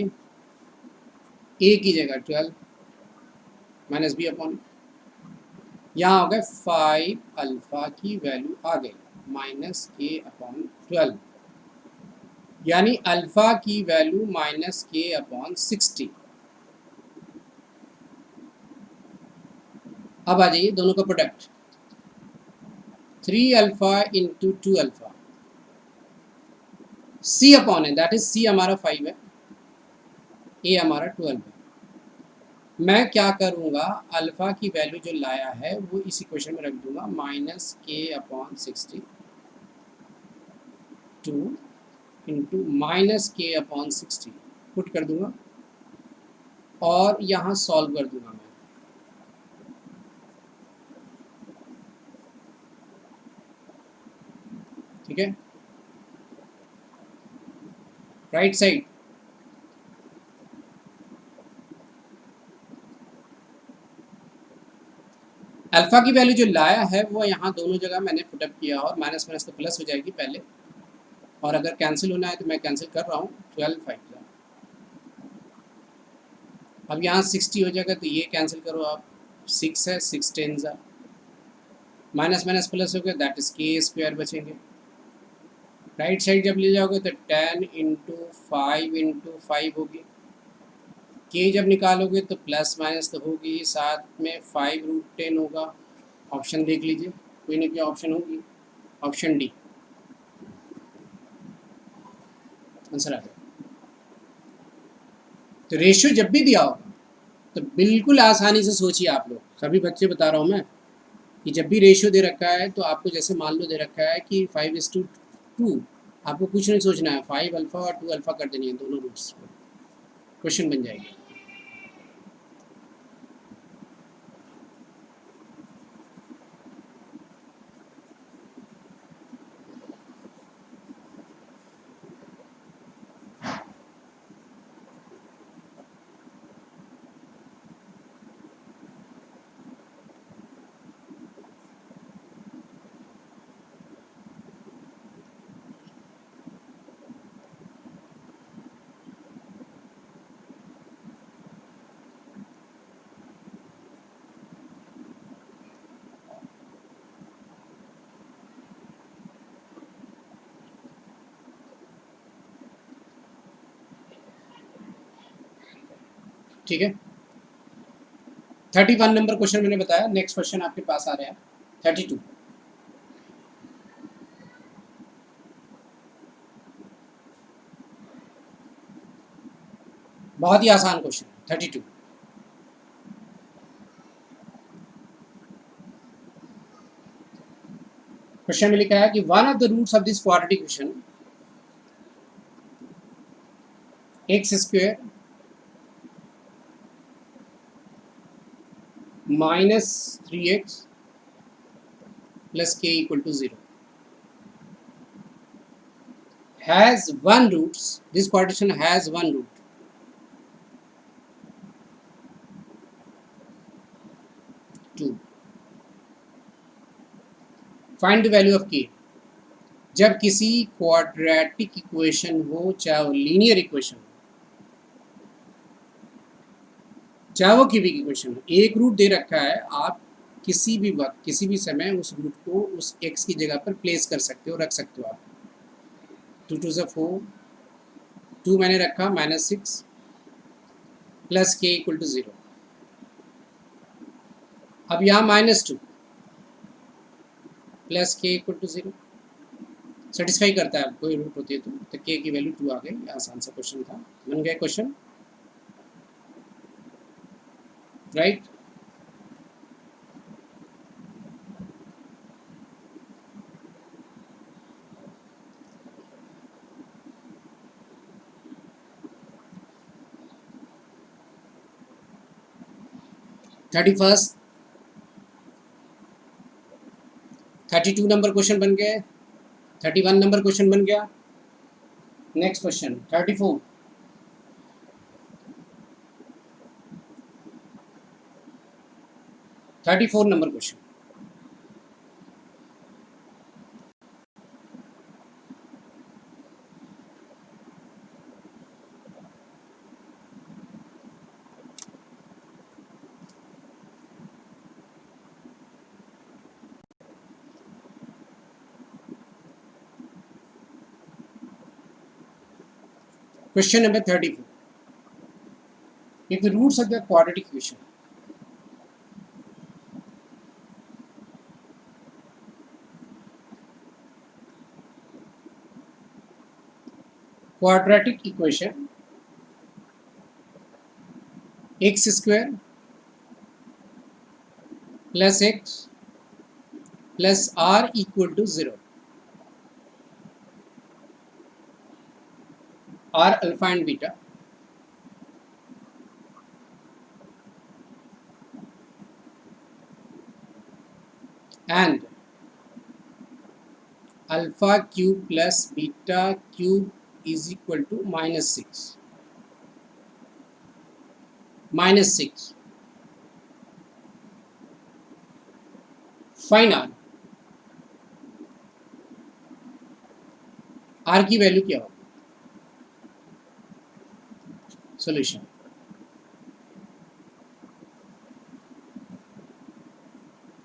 ए की जगह 12 माइनस बी अपॉन, यहाँ हो गए 5 अल्फा की वैल्यू आ गई माइनस के अपॉन 12, यानी अल्फा की वैल्यू माइनस के अपॉन 60। अब आ जाइए दोनों का प्रोडक्ट, 3 अल्फा इंटू 2 अल्फा, सी अपॉन है, दैट इज सी हमारा 5 है, ए हमारा 12 है। मैं क्या करूँगा, अल्फ़ा की वैल्यू जो लाया है वो इस इक्वेशन में रख दूंगा, माइनस के अपॉन 60 2 इंटू माइनस के अपॉन 60 पुट कर दूंगा और यहाँ सॉल्व कर दूंगा मैं। ठीक है, राइट साइड अल्फ़ा की वैल्यू जो लाया है वो यहाँ दोनों जगह मैंने पुटअप किया और माइनस माइनस तो प्लस हो जाएगी पहले, और अगर कैंसिल होना है तो मैं कैंसिल कर रहा हूँ, 12 5 जा। अब यहाँ 60 हो जाएगा तो ये कैंसिल करो आप, 6 है 6 10 जा, माइनस माइनस प्लस हो गया, दैट इज के स्क्वायर बचेंगे। राइट साइड जब ले जाओगे तो 10 इंटू 5 इंटू 5 होगी, के जब निकालोगे तो प्लस माइनस तो होगी, साथ में 5√10 होगा। ऑप्शन देख लीजिए, कोई ना कोई ऑप्शन होगी, ऑप्शन डी आंसर आ गया। तो रेशियो जब भी दिया होगा तो बिल्कुल आसानी से सोचिए आप लोग, सभी बच्चे बता रहा हूँ मैं, कि जब भी रेशियो दे रखा है तो आपको जैसे मान लो दे रखा है कि 5:2, आपको कुछ नहीं सोचना है, 5 अल्फा और 2 अल्फा कर देनी है दोनों रूट्स, क्वेश्चन बन जाएगी। ठीक है। 31 नंबर क्वेश्चन मैंने बताया। नेक्स्ट क्वेश्चन आपके पास आ रहा है 32। बहुत ही आसान क्वेश्चन है 32। क्वेश्चन में लिखा है कि one of the roots of this quadratic equation x square minus 3x plus k equal to 0 has one roots. This quadratic has one root. 2. Find the value of k. जब किसी quadratic equation हो, चाहे वो linear equation हो, चाहे वो cubic equation हो, एक रूट दे रखा है, आप किसी भी वक्त किसी भी समय उस रूट को उस x की जगह पर प्लेस कर सकते हो, रख सकते हो आप। 2 2 4, 2 मैंने रखा -6 प्लस k इक्वल टू 0। अब यहाँ -2 plus k equal to 0 satisfy करता है, कोई रूट होती है तो k की वैल्यू 2 आ गई। आसान सा क्वेश्चन था, बन गया question, right. Thirty first 32 number question बन गया, 31 नंबर क्वेश्चन बन गया। Next question 34। Number question. Question number 34. If the roots of the quadratic equation x square plus x plus r equal to 0, r alpha and beta, and alpha cube plus beta cube is equal to -6. Find r की value क्या होगी? Solution.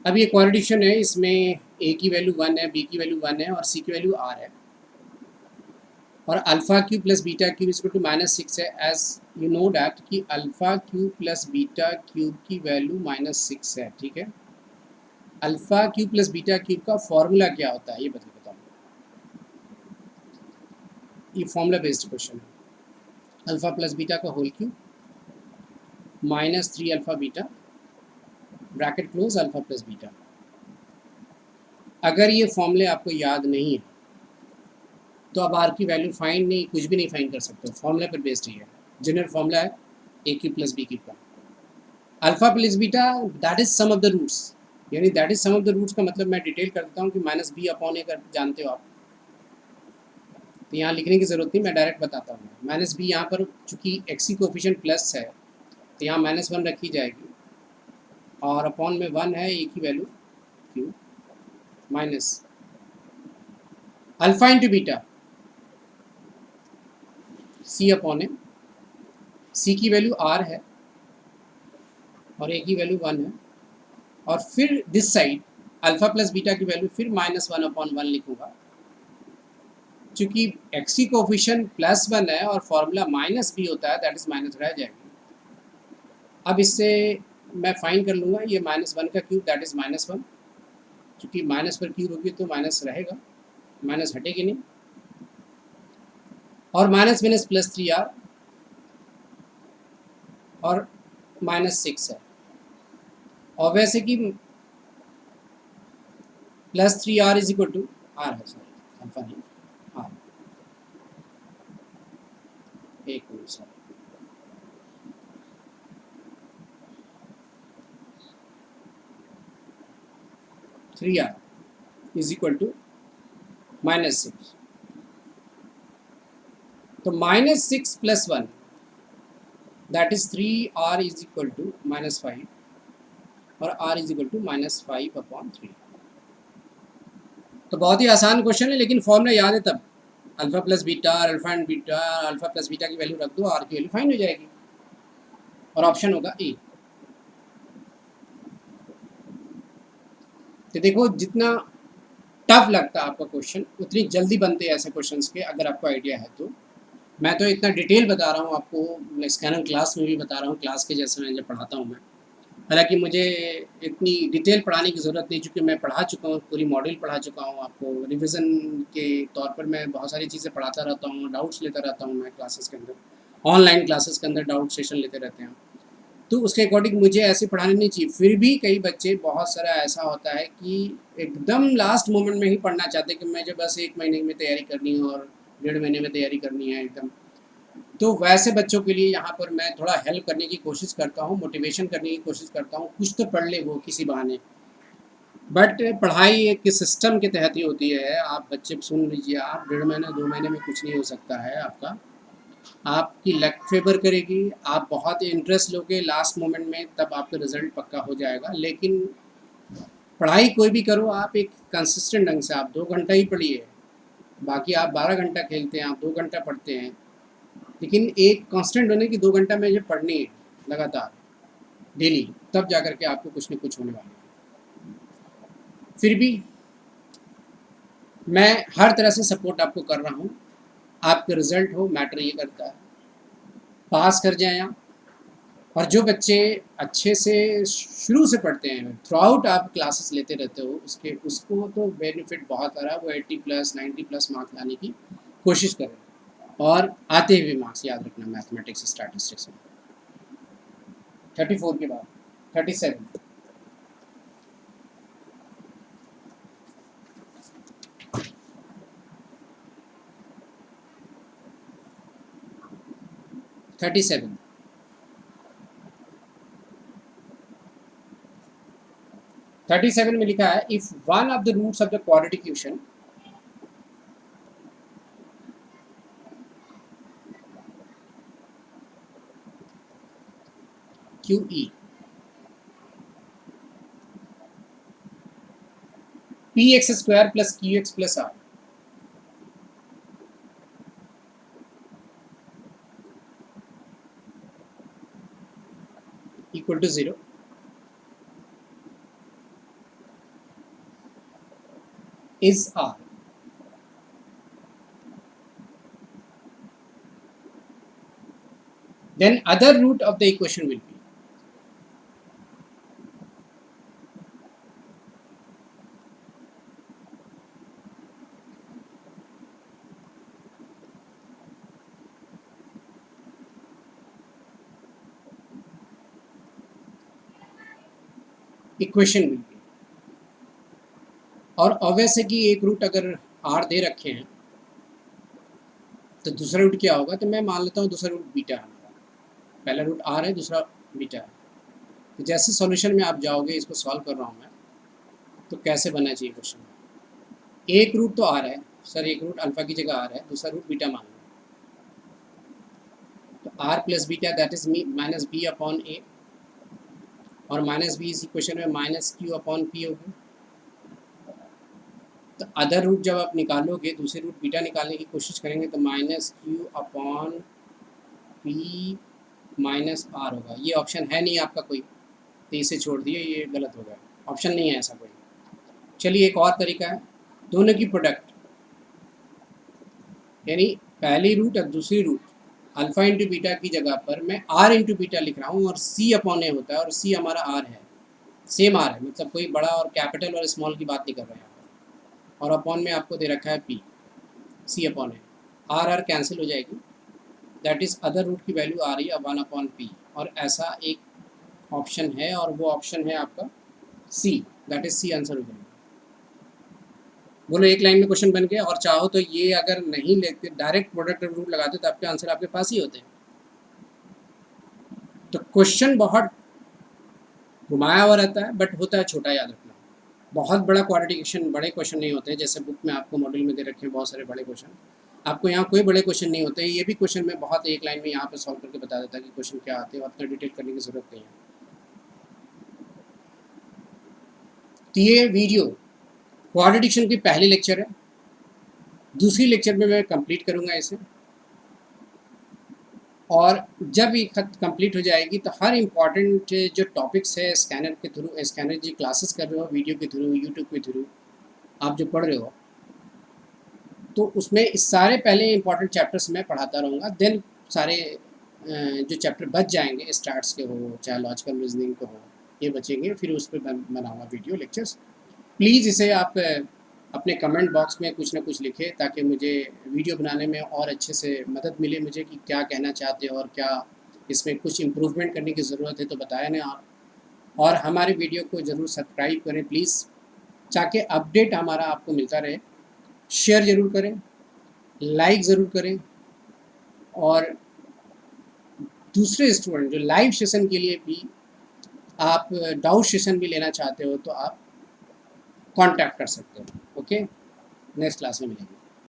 अब ये quadratic है, इसमें a की value 1 है, b की वैल्यू 1 है और c की वैल्यू r है, और alpha cube plus beta cube is equal to -6 है। एज यू नो डैट कि alpha cube plus beta cube की वैल्यू -6 है, ठीक है। Alpha cube plus beta cube का फॉर्मूला क्या होता है ये बताओ। ये फॉर्मूला बेस्ड क्वेश्चन है। अल्फा प्लस बीटा का whole cube -3 alpha beta bracket close alpha plus beta. अगर ये फॉर्मूले आपको याद नहीं है तो आप आर की वैल्यू फाइंड नहीं, कुछ भी नहीं फाइंड कर सकते, फॉर्मूला पर बेस्ड ही है। जनरल फॉर्मूला है A cube plus B cube का। Alpha plus beta that is sum of the roots, यानी that is sum of the roots का मतलब मैं डिटेल कर देता हूँ कि -b/a कर जानते हो आप, तो यहाँ लिखने की ज़रूरत नहीं, मैं डायरेक्ट बताता हूँ। -b यहाँ पर चूँकि एक्स की कोफिशिएंट प्लस है तो यहाँ -1 रखी जाएगी, और अपॉन में 1 है ए की value Q minus alpha into beta c/a। c की वैल्यू r है और a की वैल्यू 1 है, और फिर this side alpha plus beta की वैल्यू फिर -1/1 लिखूंगा। चूंकि x की कोफिशिएंट +1 है और फॉर्मूला -b होता है, दैट इज माइनस रह जाएगी। अब इससे मैं फाइन कर लूँगा ये -1 का क्यूब दैट इज़ -1, चूँकि माइनस पर क्यूब होगी तो माइनस रहेगा, माइनस हटेगी नहीं, और माइनस माइनस +3r और -6 है, और वैसे कि +3r is equal to R है, सॉरी अल्फा नहीं आर, एक minute sorry, -3r is equal to -6, तो -6 + 1 that is 3r is equal to -5 और r इज इक्वल टू -5/3। तो बहुत ही आसान क्वेश्चन है, लेकिन फॉर्मूला याद है तब, alpha plus beta, alpha and beta, alpha plus beta की वैल्यू रख दो, आर की वैल्यू फाइंड हो जाएगी, और ऑप्शन होगा ए। तो देखो जितना टफ लगता है आपका क्वेश्चन, उतनी जल्दी बनते हैं ऐसे क्वेश्चंस के, अगर आपको आइडिया है तो। मैं तो इतना डिटेल बता रहा हूँ आपको, मैं स्कैनर क्लास में भी बता रहा हूँ, क्लास के जैसे मैं जब पढ़ाता हूँ मैं, हालांकि मुझे इतनी डिटेल पढ़ाने की ज़रूरत नहीं, चूँकि मैं पढ़ा चुका हूँ, पूरी मॉड्यूल पढ़ा चुका हूँ आपको, रिवीजन के तौर पर मैं बहुत सारी चीज़ें पढ़ाता रहता हूँ, डाउट्स लेता रहता हूँ मैं क्लासेस के अंदर, ऑनलाइन क्लासेस के अंदर डाउट सेशन लेते रहते हैं, तो उसके अकॉर्डिंग मुझे ऐसे पढ़ाने नहीं चाहिए। फिर भी कई बच्चे, बहुत सारा ऐसा होता है कि एकदम लास्ट मोमेंट में ही पढ़ना चाहते हैं कि मुझे बस 1 महीने में तैयारी करनी है और 1.5 महीने में तैयारी करनी है एकदम। तो वैसे बच्चों के लिए यहाँ पर मैं थोड़ा हेल्प करने की कोशिश करता हूँ, मोटिवेशन करने की कोशिश करता हूँ, कुछ तो पढ़ ले वो किसी बहाने। बट पढ़ाई एक सिस्टम के तहत ही होती है, आप बच्चे सुन लीजिए, आप 1.5 महीने 2 महीने में कुछ नहीं हो सकता है आपका, आपकी लक फेवर करेगी, आप बहुत इंटरेस्ट लोगे लास्ट मोमेंट में, तब आपका रिजल्ट पक्का हो जाएगा। लेकिन पढ़ाई कोई भी करो आप, एक कंसिस्टेंट ढंग से, आप 2 घंटा ही पढ़िए, बाकी आप 12 घंटा खेलते हैं, आप 2 घंटा पढ़ते हैं, लेकिन एक कांस्टेंट होने की 2 घंटा में ये पढ़नी है लगातार डेली, तब जा कर के आपको कुछ न कुछ होने वाला है। फिर भी मैं हर तरह से सपोर्ट आपको कर रहा हूँ, आपका रिजल्ट हो मैटर ये करता है, पास कर जाएँ आप। और जो बच्चे अच्छे से शुरू से पढ़ते हैं, थ्रू आउट आप क्लासेस लेते रहते हो, उसको तो बेनिफिट बहुत आ रहा है, वो 80+ 90+ मार्क्स लाने की कोशिश करें, और आते हुए मार्क्स याद रखना मैथमेटिक्स स्टैटिस्टिक्स में। 34 के बाद 37, $37 37 में लिखा है, if one of the roots of the quadratic equation QE px² + qx + r equal to 0, is R. Then other root of the equation will be equation will be, और obvious है कि एक रूट अगर r दे रखे हैं तो दूसरा root क्या होगा, तो मैं मान लेता हूँ दूसरा रूट बीटा है हमारा, पहला रूट r है, दूसरा बीटा है। तो जैसे सॉल्यूशन में आप जाओगे, इसको सॉल्व कर रहा हूँ मैं, तो कैसे बनना चाहिए क्वेश्चन, एक रूट तो r है सर, एक रूट अल्फा की जगह r है, दूसरा रूट बीटा मान लो, तो r + beta that is -b/a, और -b इस इक्वेशन में -q/p होगी। तो अदर रूट जब आप निकालोगे, दूसरे रूट बीटा निकालने की कोशिश करेंगे, तो -q/p -r होगा। ये ऑप्शन है नहीं आपका कोई, तो इसे छोड़ दिए, ये गलत हो गया, ऑप्शन नहीं है ऐसा कोई। चलिए एक और तरीका है, दोनों की प्रोडक्ट, यानी पहली रूट और दूसरी रूट अल्फा इंटू बीटा की जगह पर मैं आर इंटू बीटा लिख रहा हूँ और सी अपॉन ए होता है और सी हमारा आर है, सेम आर है, मतलब कोई बड़ा और कैपिटल और स्मॉल की बात नहीं कर रहे हैं यहाँ पर। और अपॉन में आपको दे रखा है P, C upon A, R R cancel हो जाएगी, दैट इज़ अदर रूट की वैल्यू आ रही है 1 अपॉन पी, और ऐसा एक ऑप्शन है और वो ऑप्शन है आपका सी, दैट इज़ सी आंसर हो जाएगा। बोलो एक लाइन में क्वेश्चन बन गया। और चाहो तो ये अगर नहीं लेते, डायरेक्ट प्रोडक्ट रूट लगाते तो आपके आंसर आपके पास ही होते। तो क्वेश्चन बहुत घुमाया हुआ रहता है बट होता है छोटा, याद रखना। बहुत बड़ा क्वाड्रेटिक बड़े क्वेश्चन नहीं होते, जैसे बुक में आपको मॉडल में दे रखे हैं बहुत सारे बड़े क्वेश्चन, आपको यहाँ कोई बड़े क्वेश्चन नहीं होते। ये भी क्वेश्चन मैं बहुत एक लाइन में यहाँ पे सॉल्व करके बता देता कि क्वेश्चन क्या आते हैं, उतना डिटेल करने की ज़रूरत नहीं है। तो ये वीडियो क्वाड्रेटिक की पहली लेक्चर है, दूसरी लेक्चर में मैं कंप्लीट करूँगा इसे, और जब ये कंप्लीट हो जाएगी तो हर इम्पॉर्टेंट जो टॉपिक्स है स्कैनर के थ्रू, स्कैनर जी क्लासेस कर रहे हो वीडियो के थ्रू, यूट्यूब के थ्रू आप जो पढ़ रहे हो, तो उसमें इस सारे पहले इंपॉर्टेंट चैप्टर्स मैं पढ़ाता रहूँगा। देन सारे जो चैप्टर बच जाएंगे, स्टार्ट्स के हो चाहे लॉजिकल रीजनिंग के हो, ये बचेंगे, फिर उस पर बनाऊँगा वीडियो लेक्चर्स। प्लीज़ इसे आप अपने कमेंट बॉक्स में कुछ ना कुछ लिखें ताकि मुझे वीडियो बनाने में और अच्छे से मदद मिले मुझे, कि क्या कहना चाहते हो और क्या इसमें कुछ इम्प्रूवमेंट करने की ज़रूरत है तो बताया ना आप। और हमारे वीडियो को ज़रूर सब्सक्राइब करें प्लीज़, ताकि अपडेट हमारा आपको मिलता रहे। शेयर ज़रूर करें, लाइक ज़रूर करें, और दूसरे स्टूडेंट जो लाइव सेशन के लिए भी आप डाउट सेशन भी लेना चाहते हो तो आप कांटेक्ट कर सकते हो। ओके, नेक्स्ट क्लास में मिलेंगे।